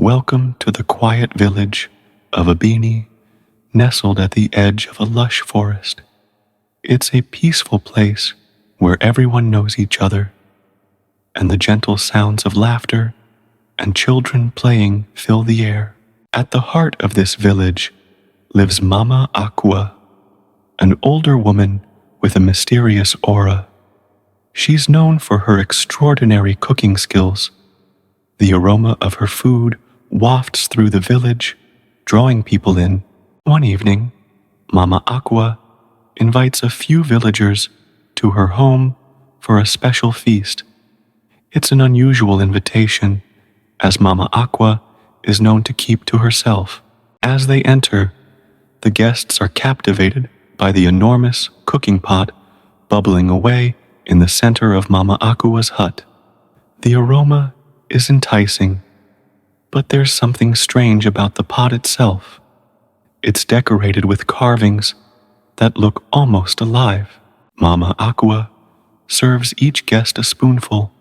Welcome to the quiet village of Abini, nestled at the edge of a lush forest. It's a peaceful place where everyone knows each other, and the gentle sounds of laughter and children playing fill the air. At the heart of this village lives Mama Akua, an older woman with a mysterious aura. She's known for her extraordinary cooking skills. The aroma of her food wafts through the village, drawing people in. One evening, Mama Akua invites a few villagers to her home for a special feast. It's an unusual invitation, as Mama Akua is known to keep to herself. As they enter, the guests are captivated by the enormous cooking pot bubbling away in the center of Mama Akua's hut. The aroma is enticing, but there's something strange about the pot itself. It's decorated with carvings that look almost alive. Mama Akua serves each guest a spoonful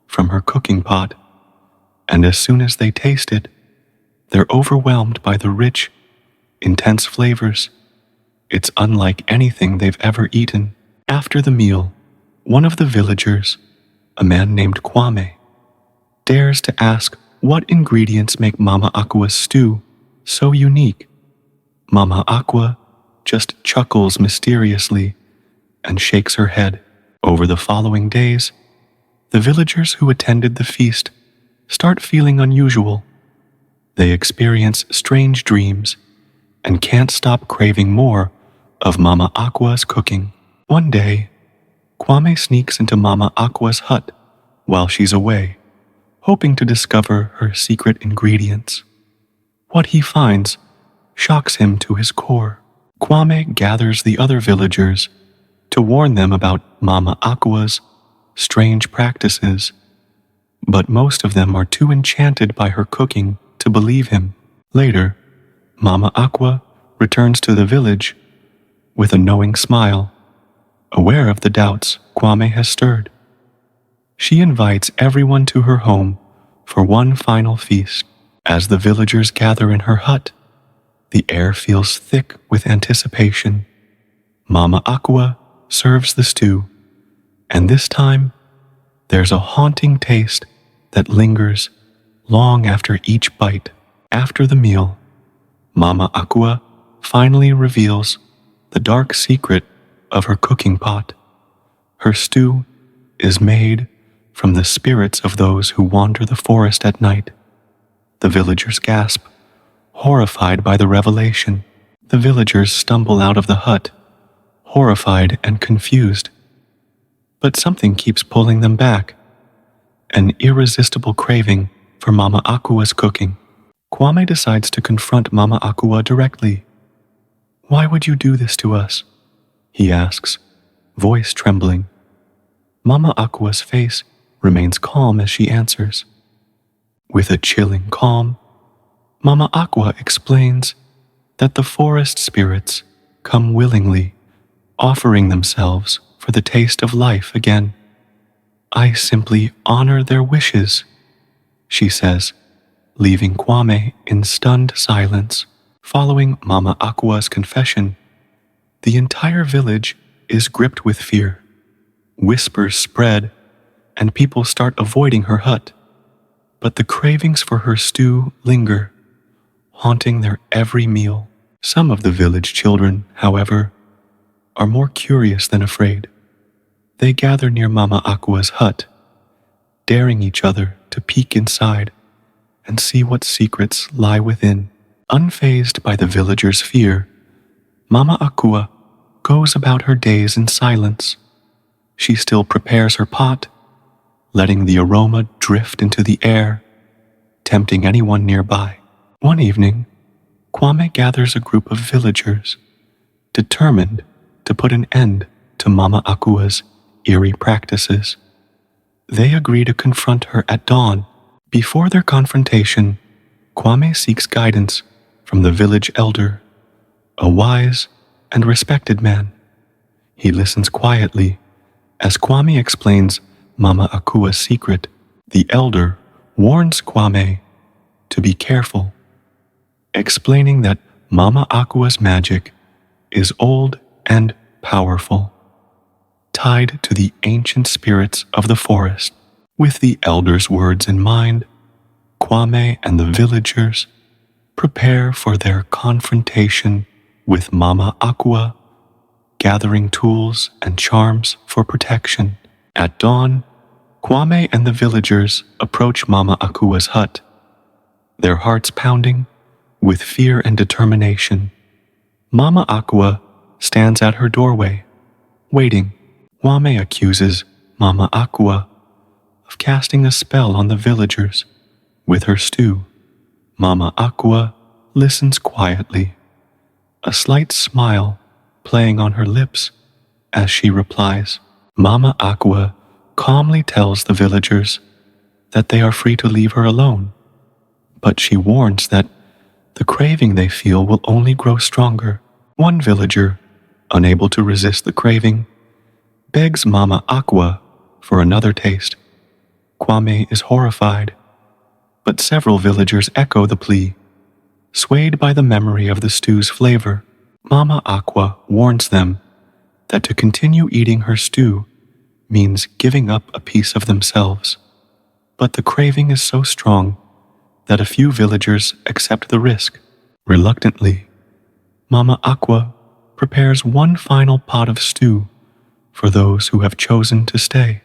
from her cooking pot, and as soon as they taste it, they're overwhelmed by the rich, intense flavors. It's unlike anything they've ever eaten. After the meal, one of the villagers, a man named Kwame, dares to ask what ingredients make Mama Akua's stew so unique. Mama Akua just chuckles mysteriously and shakes her head. Over the following days, the villagers who attended the feast start feeling unusual. They experience strange dreams and can't stop craving more of Mama Akua's cooking. One day, Kwame sneaks into Mama Akua's hut while she's away, hoping to discover her secret ingredients. What he finds shocks him to his core. Kwame gathers the other villagers to warn them about Mama Akua's strange practices, but most of them are too enchanted by her cooking to believe him. Later, Mama Akua returns to the village with a knowing smile, aware of the doubts Kwame has stirred. She invites everyone to her home for one final feast. As the villagers gather in her hut, the air feels thick with anticipation. Mama Akua serves the stew, and this time, there's a haunting taste that lingers long after each bite. After the meal, Mama Akua finally reveals the dark secret of her cooking pot. Her stew is made from the spirits of those who wander the forest at night. The villagers gasp, horrified by the revelation. The villagers stumble out of the hut, horrified and confused. But something keeps pulling them back, an irresistible craving for Mama Akua's cooking. Kwame decides to confront Mama Akua directly. "Why would you do this to us?" he asks, voice trembling. Mama Akua's face remains calm as she answers. With a chilling calm, Mama Akua explains that the forest spirits come willingly, offering themselves for the taste of life again. "I simply honor their wishes," she says, leaving Kwame in stunned silence. Following Mama Akua's confession, the entire village is gripped with fear. Whispers spread, and people start avoiding her hut. But the cravings for her stew linger, haunting their every meal. Some of the village children, however, are more curious than afraid. They gather near Mama Akua's hut, daring each other to peek inside and see what secrets lie within. Unfazed by the villagers' fear, Mama Akua goes about her days in silence. She still prepares her pot, letting the aroma drift into the air, tempting anyone nearby. One evening, Kwame gathers a group of villagers, determined to put an end to Mama Akua's eerie practices. They agree to confront her at dawn. Before their confrontation, Kwame seeks guidance from the village elder, a wise and respected man. He listens quietly as Kwame explains Mama Akua's secret. The elder warns Kwame to be careful, explaining that Mama Akua's magic is old and powerful, tied to the ancient spirits of the forest. With the elders' words in mind, Kwame and the villagers prepare for their confrontation with Mama Akua, gathering tools and charms for protection. At dawn, Kwame and the villagers approach Mama Akua's hut, their hearts pounding with fear and determination. Mama Akua stands at her doorway, waiting. Kwame accuses Mama Akua of casting a spell on the villagers with her stew. Mama Akua listens quietly, a slight smile playing on her lips as she replies. Mama Akua calmly tells the villagers that they are free to leave her alone, but she warns that the craving they feel will only grow stronger. One villager, unable to resist the craving, begs Mama Akua for another taste. Kwame is horrified, but several villagers echo the plea, swayed by the memory of the stew's flavor. Mama Akua warns them that to continue eating her stew means giving up a piece of themselves. But the craving is so strong that a few villagers accept the risk. Reluctantly, Mama Akua prepares one final pot of stew for those who have chosen to stay.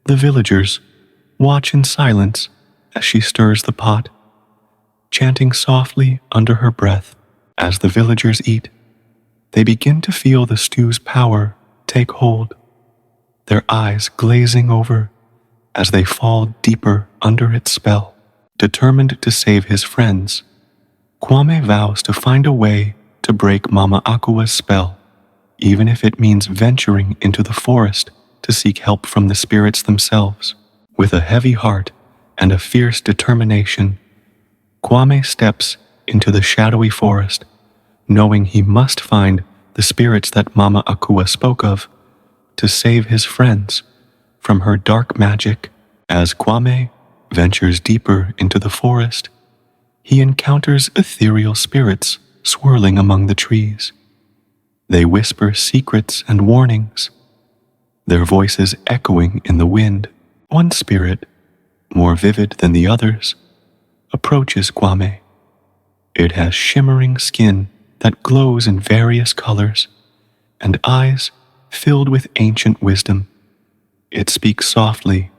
The villagers watch in silence as she stirs the pot, chanting softly under her breath. As the villagers eat, they begin to feel the stew's power take hold, their eyes glazing over as they fall deeper under its spell. Determined to save his friends, Kwame vows to find a way to break Mama Akua's spell, even if it means venturing into the forest to seek help from the spirits themselves. With a heavy heart and a fierce determination, Kwame steps into the shadowy forest, knowing he must find the spirits that Mama Akua spoke of to save his friends from her dark magic. As Kwame ventures deeper into the forest, he encounters ethereal spirits swirling among the trees. They whisper secrets and warnings, their voices echoing in the wind. One spirit, more vivid than the others, approaches Kwame. It has shimmering skin that glows in various colors and eyes filled with ancient wisdom. It speaks softly.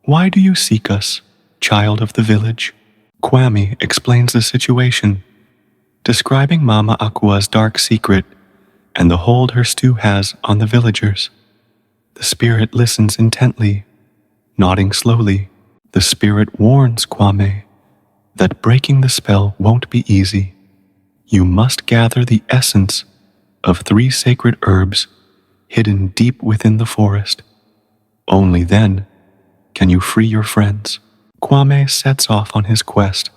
"Why do you seek us, child of the village?" Kwame explains the situation, describing Mama Akua's dark secret and the hold her stew has on the villagers. The spirit listens intently, nodding slowly. The spirit warns Kwame that breaking the spell won't be easy. You must gather the essence of 3 sacred herbs hidden deep within the forest. Only then can you free your friends. Kwame sets off on his quest,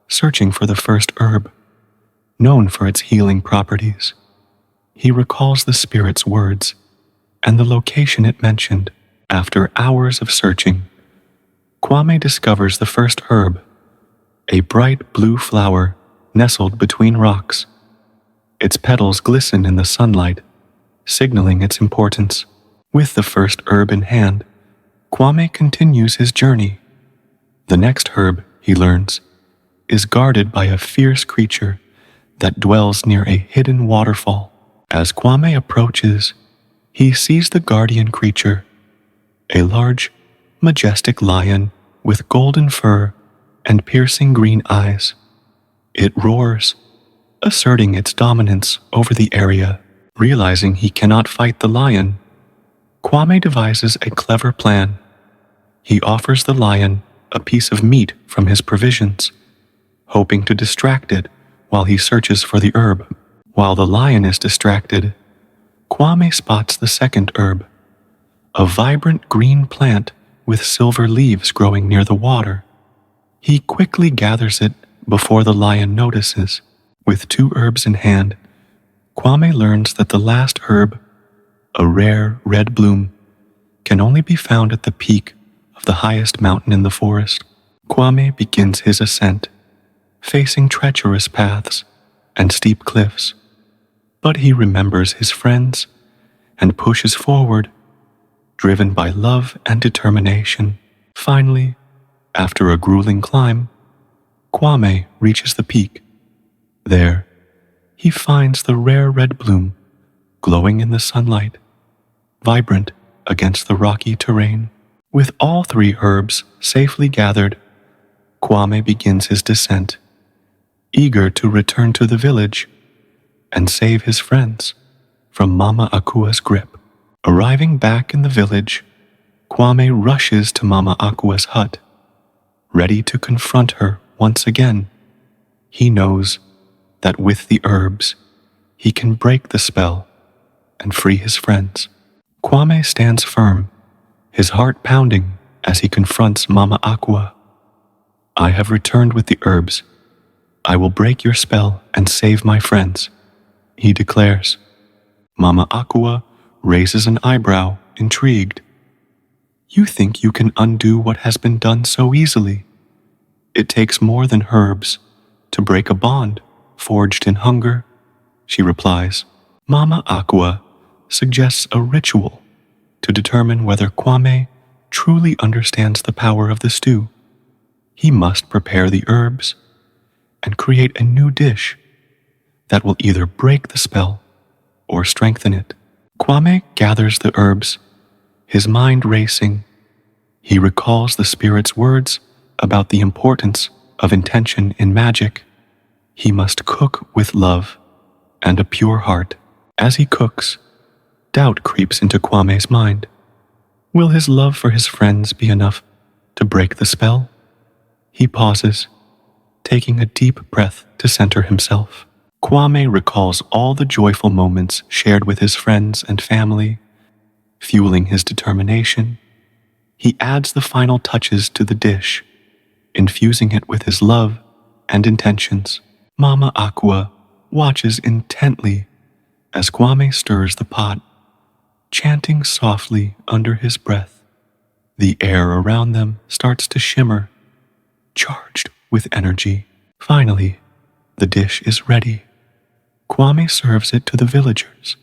searching for the first herb, known for its healing properties. He recalls the spirit's words and the location it mentioned. After hours of searching, Kwame discovers the first herb, a bright blue flower nestled between rocks. Its petals glisten in the sunlight, signaling its importance. With the first herb in hand, Kwame continues his journey. The next herb, he learns, is guarded by a fierce creature that dwells near a hidden waterfall. As Kwame approaches, he sees the guardian creature, a large, majestic lion with golden fur and piercing green eyes. It roars, asserting its dominance over the area. Realizing he cannot fight the lion, Kwame devises a clever plan. He offers the lion a piece of meat from his provisions, hoping to distract it while he searches for the herb. While the lion is distracted, Kwame spots the second herb, a vibrant green plant with silver leaves growing near the water. He quickly gathers it before the lion notices. With 2 herbs in hand, Kwame learns that the last herb, a rare red bloom, can only be found at the peak of the highest mountain in the forest. Kwame begins his ascent, facing treacherous paths and steep cliffs. But he remembers his friends and pushes forward, driven by love and determination. Finally, after a grueling climb, Kwame reaches the peak. There, he finds the rare red bloom glowing in the sunlight, vibrant against the rocky terrain. With all 3 herbs safely gathered, Kwame begins his descent, eager to return to the village and save his friends from Mama Akua's grip. Arriving back in the village, Kwame rushes to Mama Akua's hut, ready to confront her once again. He knows that with the herbs, he can break the spell and free his friends. Kwame stands firm, his heart pounding as he confronts Mama Akua. "I have returned with the herbs. I will break your spell and save my friends," he declares. Mama Akua raises an eyebrow, intrigued. "You think you can undo what has been done so easily? It takes more than herbs to break a bond forged in hunger," she replies. Mama Akua suggests a ritual to determine whether Kwame truly understands the power of the stew. He must prepare the herbs and create a new dish that will either break the spell or strengthen it. Kwame gathers the herbs, his mind racing. He recalls the spirit's words about the importance of intention in magic. He must cook with love and a pure heart. As he cooks, doubt creeps into Kwame's mind. Will his love for his friends be enough to break the spell? He pauses, taking a deep breath to center himself. Kwame recalls all the joyful moments shared with his friends and family, fueling his determination. He adds the final touches to the dish, infusing it with his love and intentions. Mama Akua watches intently as Kwame stirs the pot, chanting softly under his breath. The air around them starts to shimmer, charged with energy. Finally, the dish is ready. Kwame serves it to the villagers,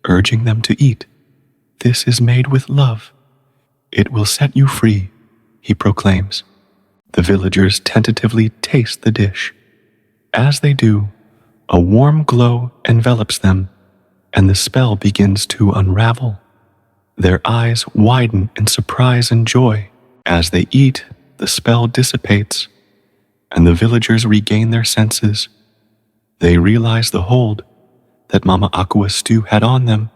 urging them to eat. "This is made with love. It will set you free," he proclaims. The villagers tentatively taste the dish. As they do, a warm glow envelops them, and the spell begins to unravel. Their eyes widen in surprise and joy. As they eat, the spell dissipates, and the villagers regain their senses. They realize the hold that Mama Akua's stew had on them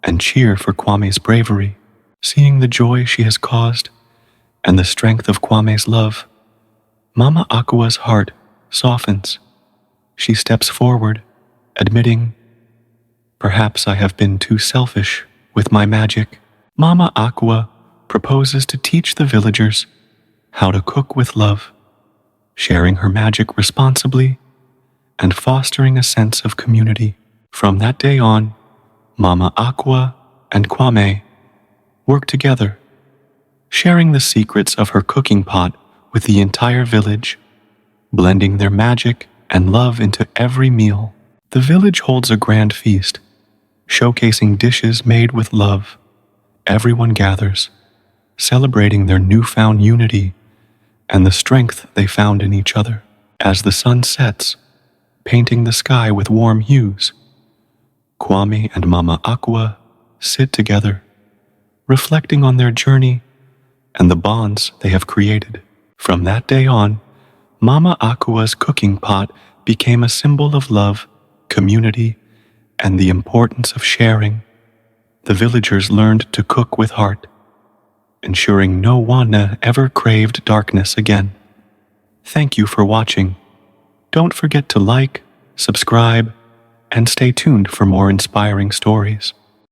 and cheer for Kwame's bravery. Seeing the joy she has caused and the strength of Kwame's love, Mama Akua's heart softens. She steps forward, admitting, "Perhaps I have been too selfish with my magic." Mama Akua proposes to teach the villagers how to cook with love, sharing her magic responsibly and fostering a sense of community. From that day on, Mama Akua and Kwame work together, sharing the secrets of her cooking pot with the entire village, blending their magic and love into every meal. The village holds a grand feast, showcasing dishes made with love. Everyone gathers, celebrating their newfound unity and the strength they found in each other. As the sun sets, painting the sky with warm hues, Kwame and Mama Akua sit together, reflecting on their journey and the bonds they have created. From that day on, Mama Akua's cooking pot became a symbol of love, community, and the importance of sharing. The villagers learned to cook with heart, ensuring no one ever craved darkness again. Thank you for watching. Don't forget to like, subscribe, and stay tuned for more inspiring stories.